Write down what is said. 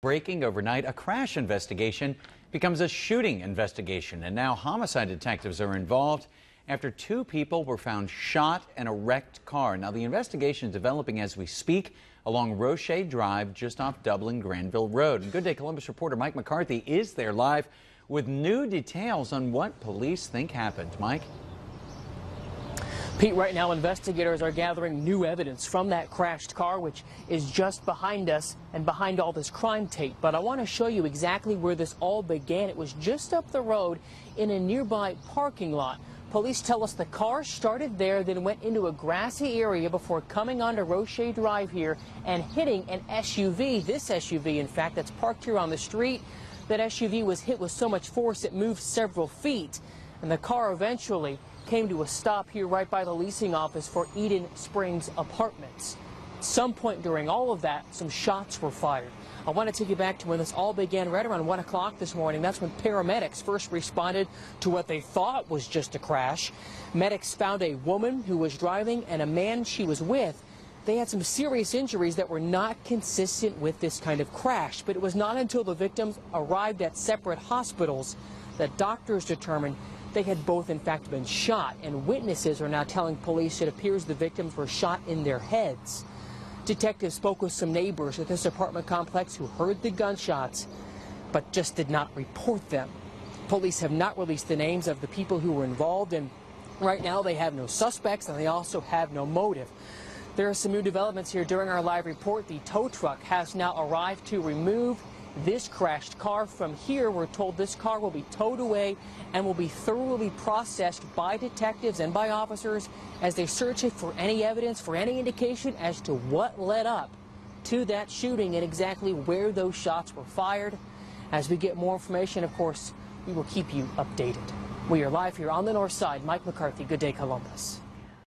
Breaking overnight, a crash investigation becomes a shooting investigation, and now homicide detectives are involved after two people were found shot in a wrecked car. Now, the investigation is developing as we speak along Roche Drive just off Dublin Granville Road. And Good Day Columbus reporter Mike McCarthy is there live with new details on what police think happened. Mike? Pete, right now investigators are gathering new evidence from that crashed car, which is just behind us and behind all this crime tape. But I want to show you exactly where this all began. It was just up the road in a nearby parking lot. Police tell us the car started there, then went into a grassy area before coming onto Roche Drive here and hitting an SUV. This SUV, in fact, that's parked here on the street. That SUV was hit with so much force it moved several feet, and the car eventually came to a stop here right by the leasing office for Eden Springs Apartments. At some point during all of that, some shots were fired. I want to take you back to when this all began right around 1 o'clock this morning. That's when paramedics first responded to what they thought was just a crash. Medics found a woman who was driving and a man she was with. They had some serious injuries that were not consistent with this kind of crash, but it was not until the victims arrived at separate hospitals that doctors determined they had both, in fact, been shot, and witnesses are now telling police it appears the victims were shot in their heads. Detectives spoke with some neighbors at this apartment complex who heard the gunshots, but just did not report them. Police have not released the names of the people who were involved, and right now they have no suspects, and they also have no motive. There are some new developments here during our live report. The tow truck has now arrived to remove this crashed car. From here, we're told this car will be towed away and will be thoroughly processed by detectives and by officers as they search it for any evidence, for any indication as to what led up to that shooting and exactly where those shots were fired. As we get more information, of course, we will keep you updated. We are live here on the north side. Mike McCarthy, Good Day Columbus.